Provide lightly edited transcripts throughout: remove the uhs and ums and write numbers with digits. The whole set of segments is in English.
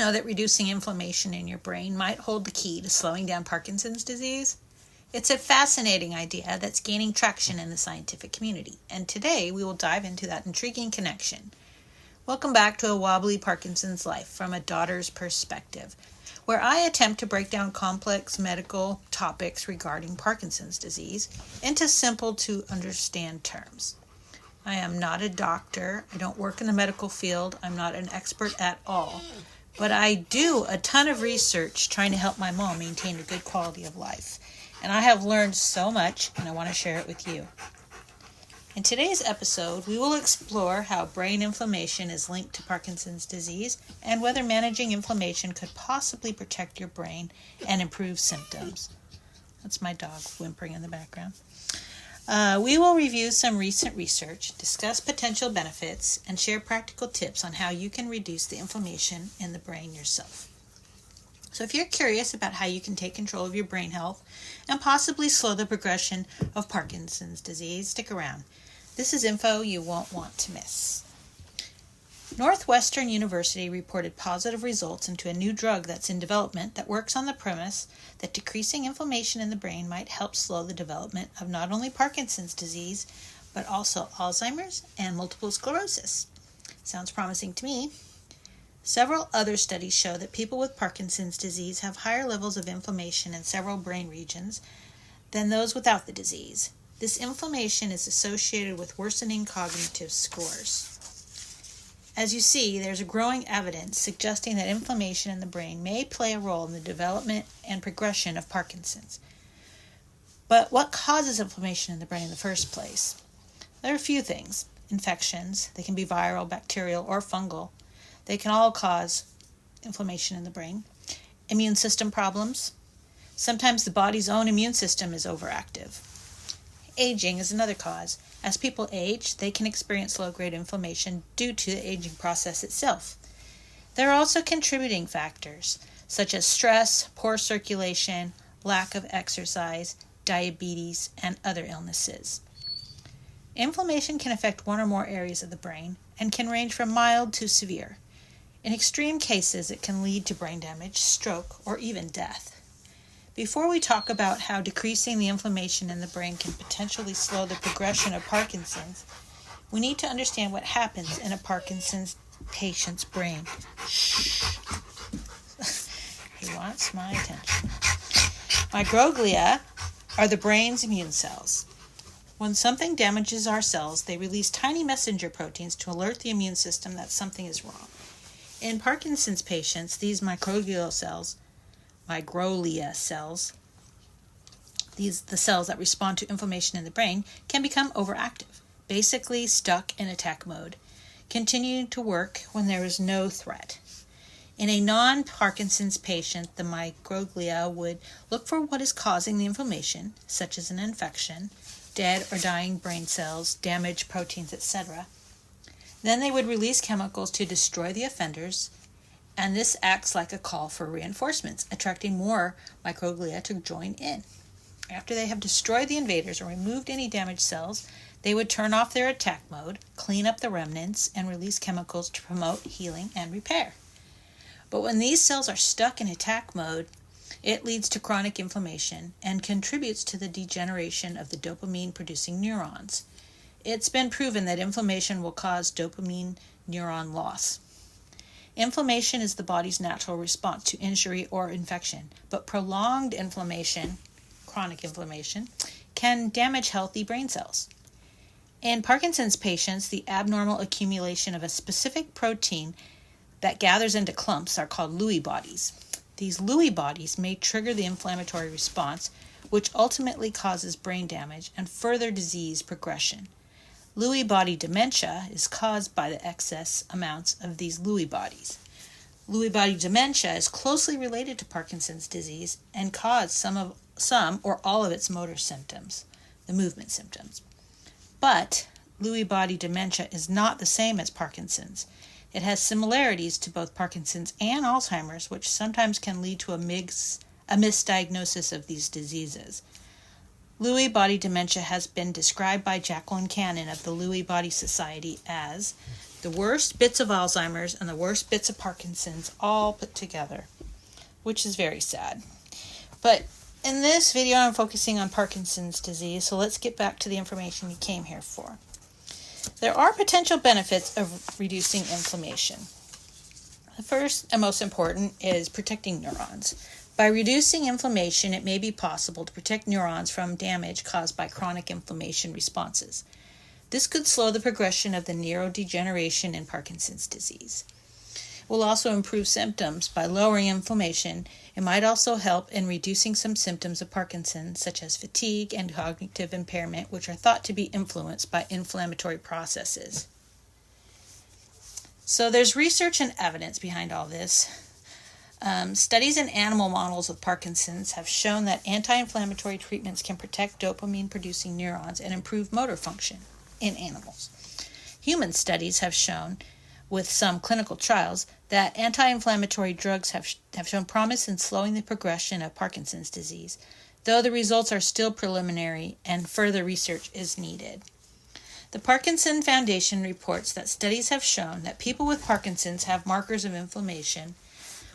know that reducing inflammation in your brain might hold the key to slowing down Parkinson's disease? It's a fascinating idea that's gaining traction in the scientific community, and today we will dive into that intriguing connection. Welcome back to A Wobbly Parkinson's Life from a daughter's perspective, where I attempt to break down complex medical topics regarding Parkinson's disease into simple to understand terms. I am not a doctor, I don't work in the medical field, I'm not an expert at all, but I do a ton of research trying to help my mom maintain a good quality of life. And I have learned so much, and I want to share it with you. In today's episode, we will explore how brain inflammation is linked to Parkinson's disease and whether managing inflammation could possibly protect your brain and improve symptoms. That's my dog whimpering in the background. We will review some recent research, discuss potential benefits, and share practical tips on how you can reduce the inflammation in the brain yourself. So if you're curious about how you can take control of your brain health and possibly slow the progression of Parkinson's disease, stick around. This is info you won't want to miss. Northwestern University reported positive results into a new drug that's in development that works on the premise that decreasing inflammation in the brain might help slow the development of not only Parkinson's disease, but also Alzheimer's and multiple sclerosis. Sounds promising to me. Several other studies show that people with Parkinson's disease have higher levels of inflammation in several brain regions than those without the disease. This inflammation is associated with worsening cognitive scores. As you see, there's a growing evidence suggesting that inflammation in the brain may play a role in the development and progression of Parkinson's. But what causes inflammation in the brain in the first place? There are a few things. Infections, they can be viral, bacterial, or fungal. They can all cause inflammation in the brain. Immune system problems. Sometimes the body's own immune system is overactive. Aging is another cause. As people age, they can experience low-grade inflammation due to the aging process itself. There are also contributing factors, such as stress, poor circulation, lack of exercise, diabetes, and other illnesses. Inflammation can affect one or more areas of the brain and can range from mild to severe. In extreme cases, it can lead to brain damage, stroke, or even death. Before we talk about how decreasing the inflammation in the brain can potentially slow the progression of Parkinson's, we need to understand what happens in a Parkinson's patient's brain. Shh. He wants my attention. Microglia are the brain's immune cells. When something damages our cells, they release tiny messenger proteins to alert the immune system that something is wrong. In Parkinson's patients, these microglia cells, the cells that respond to inflammation in the brain, can become overactive, basically stuck in attack mode, continuing to work when there is no threat. In a non-Parkinson's patient, the microglia would look for what is causing the inflammation, such as an infection, dead or dying brain cells, damaged proteins, etc. Then they would release chemicals to destroy the offenders, and this acts like a call for reinforcements, attracting more microglia to join in. After they have destroyed the invaders or removed any damaged cells, they would turn off their attack mode, clean up the remnants, and release chemicals to promote healing and repair. But when these cells are stuck in attack mode, it leads to chronic inflammation and contributes to the degeneration of the dopamine-producing neurons. It's been proven that inflammation will cause dopamine neuron loss. Inflammation is the body's natural response to injury or infection, but prolonged inflammation, chronic inflammation, can damage healthy brain cells. In Parkinson's patients, the abnormal accumulation of a specific protein that gathers into clumps are called Lewy bodies. These Lewy bodies may trigger the inflammatory response, which ultimately causes brain damage and further disease progression. Lewy body dementia is caused by the excess amounts of these Lewy bodies. Lewy body dementia is closely related to Parkinson's disease and causes some or all of its motor symptoms, the movement symptoms. But Lewy body dementia is not the same as Parkinson's. It has similarities to both Parkinson's and Alzheimer's, which sometimes can lead to a misdiagnosis of these diseases. Lewy body dementia has been described by Jacqueline Cannon of the Lewy Body Society as The worst bits of Alzheimer's and the worst bits of Parkinson's all put together, which is very sad. But in this video, I'm focusing on Parkinson's disease, so let's get back to the information you came here for. There are potential benefits of reducing inflammation. The first and most important is protecting neurons. By reducing inflammation, it may be possible to protect neurons from damage caused by chronic inflammation responses. This could slow the progression of the neurodegeneration in Parkinson's disease. It will also improve symptoms by lowering inflammation. It might also help in reducing some symptoms of Parkinson's, such as fatigue and cognitive impairment, which are thought to be influenced by inflammatory processes. So there's research and evidence behind all this. Studies in animal models of Parkinson's have shown that anti-inflammatory treatments can protect dopamine-producing neurons and improve motor function in animals. Human studies have shown, with some clinical trials, that anti-inflammatory drugs have shown promise in slowing the progression of Parkinson's disease, though the results are still preliminary and further research is needed. The Parkinson Foundation reports that studies have shown that people with Parkinson's have markers of inflammation,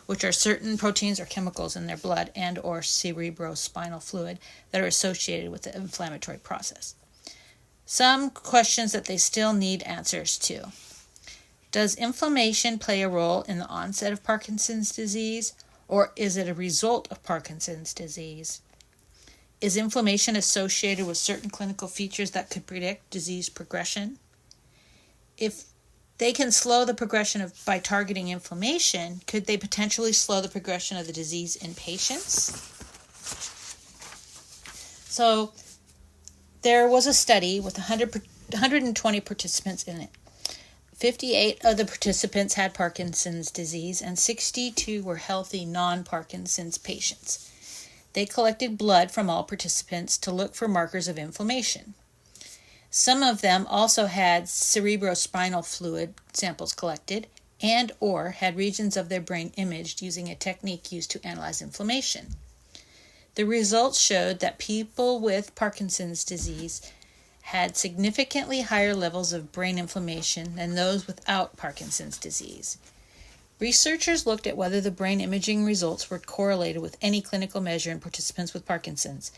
which are certain proteins or chemicals in their blood and or cerebrospinal fluid that are associated with the inflammatory process. Some questions that they still need answers to. Does inflammation play a role in the onset of Parkinson's disease, or is it a result of Parkinson's disease? Is inflammation associated with certain clinical features that could predict disease progression? If they can slow the progression by targeting inflammation, could they potentially slow the progression of the disease in patients? So there was a study with 120 participants in it. 58 of the participants had Parkinson's disease and 62 were healthy non-Parkinson's patients. They collected blood from all participants to look for markers of inflammation. Some of them also had cerebrospinal fluid samples collected and or had regions of their brain imaged using a technique used to analyze inflammation. The results showed that people with Parkinson's disease had significantly higher levels of brain inflammation than those without Parkinson's disease. Researchers looked at whether the brain imaging results were correlated with any clinical measure in participants with Parkinson's.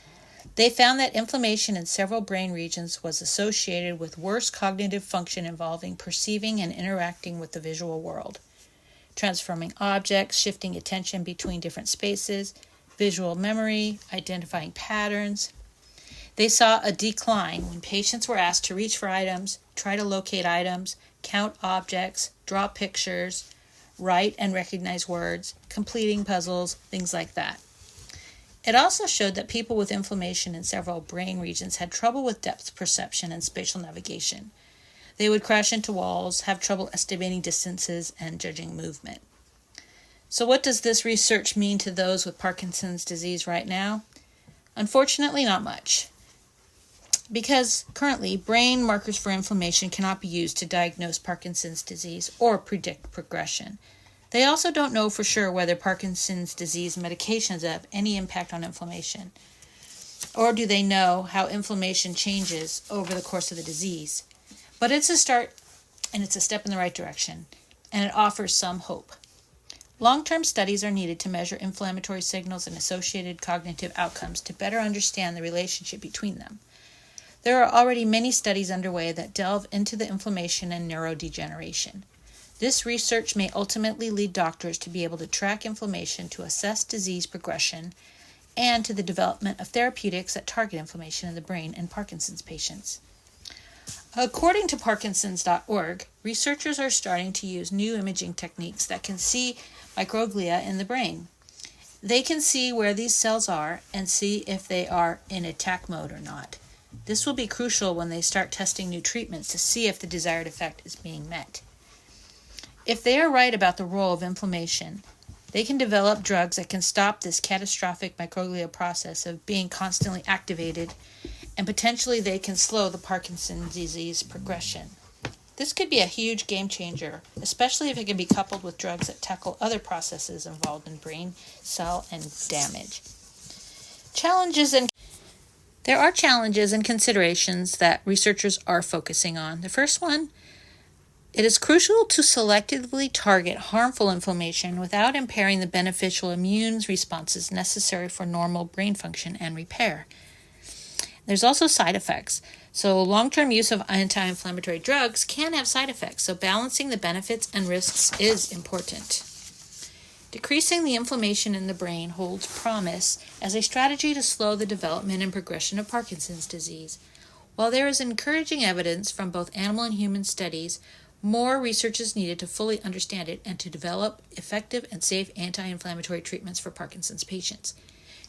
They found that inflammation in several brain regions was associated with worse cognitive function involving perceiving and interacting with the visual world, transforming objects, shifting attention between different spaces, visual memory, identifying patterns. They saw a decline when patients were asked to reach for items, try to locate items, count objects, draw pictures, write and recognize words, completing puzzles, things like that. It also showed that people with inflammation in several brain regions had trouble with depth perception and spatial navigation. They would crash into walls, have trouble estimating distances, and judging movement. So what does this research mean to those with Parkinson's disease right now? Unfortunately, not much. Because currently, brain markers for inflammation cannot be used to diagnose Parkinson's disease or predict progression. They also don't know for sure whether Parkinson's disease medications have any impact on inflammation. Or do they know how inflammation changes over the course of the disease? But it's a start, and it's a step in the right direction, and it offers some hope. Long-term studies are needed to measure inflammatory signals and associated cognitive outcomes to better understand the relationship between them. There are already many studies underway that delve into the inflammation and neurodegeneration. This research may ultimately lead doctors to be able to track inflammation to assess disease progression and to the development of therapeutics that target inflammation in the brain in Parkinson's patients. According to Parkinsons.org, researchers are starting to use new imaging techniques that can see microglia in the brain. They can see where these cells are and see if they are in attack mode or not. This will be crucial when they start testing new treatments to see if the desired effect is being met. If they are right about the role of inflammation, they can develop drugs that can stop this catastrophic microglia process of being constantly activated, and potentially they can slow the Parkinson's disease progression. This could be a huge game changer, especially if it can be coupled with drugs that tackle other processes involved in brain cell and damage. There are challenges and considerations that researchers are focusing on. The first one It is crucial to selectively target harmful inflammation without impairing the beneficial immune responses necessary for normal brain function and repair. There's also side effects. So long-term use of anti-inflammatory drugs can have side effects, so balancing the benefits and risks is important. Decreasing the inflammation in the brain holds promise as a strategy to slow the development and progression of Parkinson's disease. While there is encouraging evidence from both animal and human studies, more research is needed to fully understand it and to develop effective and safe anti-inflammatory treatments for Parkinson's patients.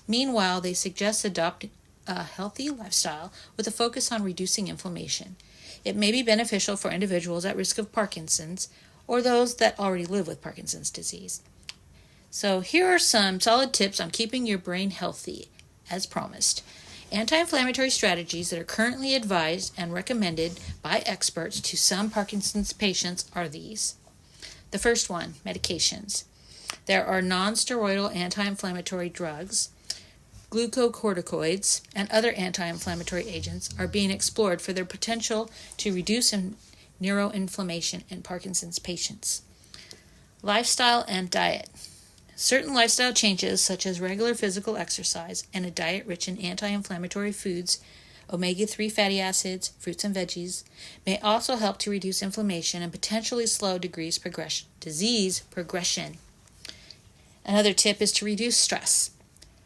Meanwhile, they suggest adopting a healthy lifestyle with a focus on reducing inflammation. It may be beneficial for individuals at risk of Parkinson's or those that already live with Parkinson's disease. So here are some solid tips on keeping your brain healthy, as promised. Anti-inflammatory strategies that are currently advised and recommended by experts to some Parkinson's patients are these. The first one, medications. There are non-steroidal anti-inflammatory drugs. Glucocorticoids and other anti-inflammatory agents are being explored for their potential to reduce neuroinflammation in Parkinson's patients. Lifestyle and diet. Certain lifestyle changes, such as regular physical exercise and a diet rich in anti-inflammatory foods, omega-3 fatty acids, fruits and veggies, may also help to reduce inflammation and potentially slow disease progression. Another tip is to reduce stress.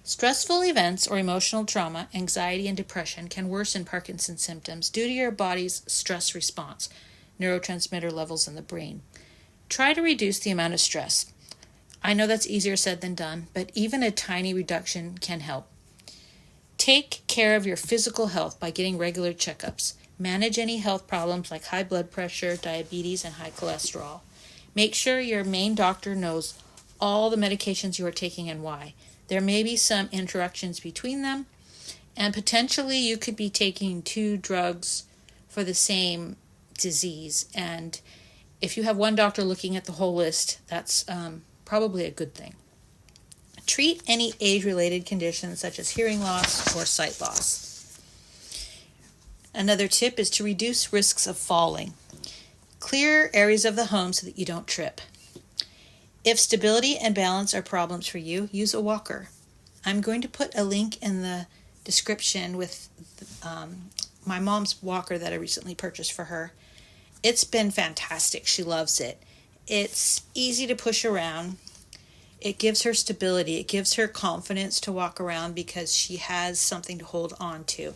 Stressful events or emotional trauma, anxiety, and depression can worsen Parkinson's symptoms due to your body's stress response, neurotransmitter levels in the brain. Try to reduce the amount of stress. I know that's easier said than done, but even a tiny reduction can help. Take care of your physical health by getting regular checkups. Manage any health problems like high blood pressure, diabetes, and high cholesterol. Make sure your main doctor knows all the medications you are taking and why. There may be some interactions between them, and potentially you could be taking 2 drugs for the same disease. And if you have one doctor looking at the whole list, that's probably a good thing. Treat any age-related conditions such as hearing loss or sight loss. Another tip is to reduce risks of falling. Clear areas of the home so that you don't trip. If stability and balance are problems for you, use a walker. I'm going to put a link in the description with my mom's walker that I recently purchased for her. It's been fantastic. She loves it. It's easy to push around. It gives her stability. It gives her confidence to walk around because she has something to hold on to.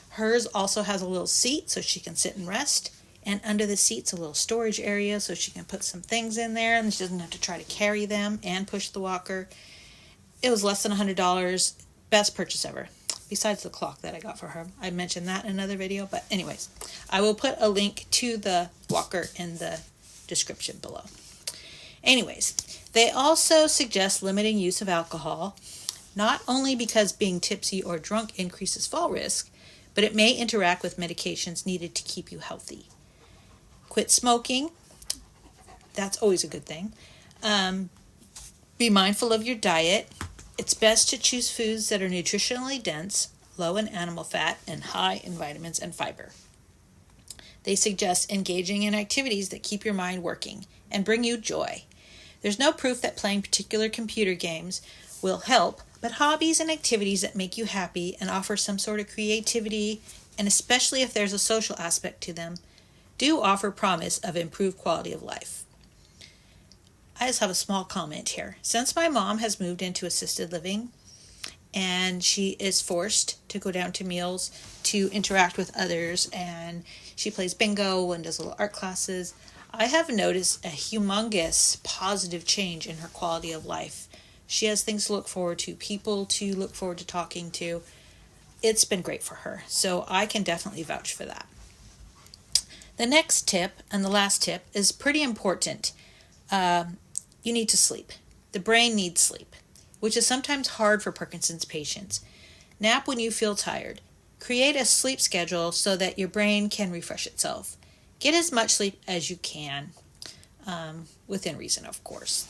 Hers also has a little seat so she can sit and rest. And under the seat's a little storage area so she can put some things in there and she doesn't have to try to carry them and push the walker. It was less than $100. Best purchase ever. Besides the clock that I got for her. I mentioned that in another video. But anyways, I will put a link to the walker in the description below. Anyways, they also suggest limiting use of alcohol, not only because being tipsy or drunk increases fall risk, but it may interact with medications needed to keep you healthy. Quit smoking. That's always a good thing. Be mindful of your diet. It's best to choose foods that are nutritionally dense, low in animal fat, and high in vitamins and fiber. They suggest engaging in activities that keep your mind working and bring you joy. There's no proof that playing particular computer games will help, but hobbies and activities that make you happy and offer some sort of creativity, and especially if there's a social aspect to them, do offer promise of improved quality of life. I just have a small comment here. Since my mom has moved into assisted living and she is forced to go down to meals to interact with others, and she plays bingo and does little art classes, I have noticed a humongous positive change in her quality of life. She has things to look forward to, people to look forward to talking to. It's been great for her, so I can definitely vouch for that. The next tip, and the last tip, is pretty important. You need to sleep. The brain needs sleep, which is sometimes hard for Parkinson's patients. Nap when you feel tired. Create a sleep schedule so that your brain can refresh itself. Get as much sleep as you can, within reason, of course.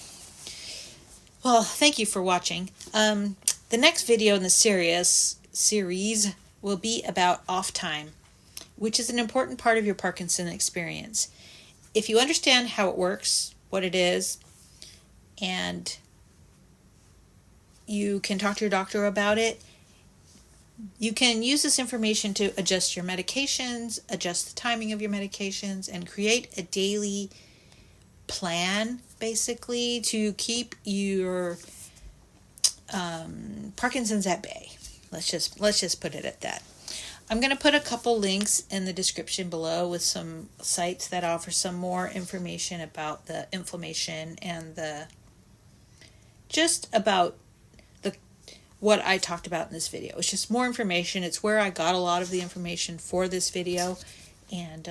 Well, thank you for watching. The next video in the series will be about off time, which is an important part of your Parkinson experience. if you understand how it works, what it is, and you can talk to your doctor about it, you can use this information to adjust your medications, adjust the timing of your medications, and create a daily plan, basically, to keep your Parkinson's at bay. Let's just put it at that. I'm going to put a couple links in the description below with some sites that offer some more information about the inflammation and just about what I talked about in this video. It's just more information. It's where I got a lot of the information for this video, and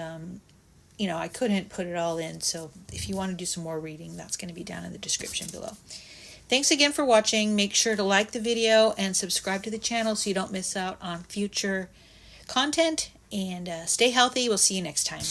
I couldn't put it all in, so if you want to do some more reading, that's going to be down in the description below. Thanks again for watching. Make sure to like the video and subscribe to the channel so you don't miss out on future content, and stay healthy. We'll see you next time.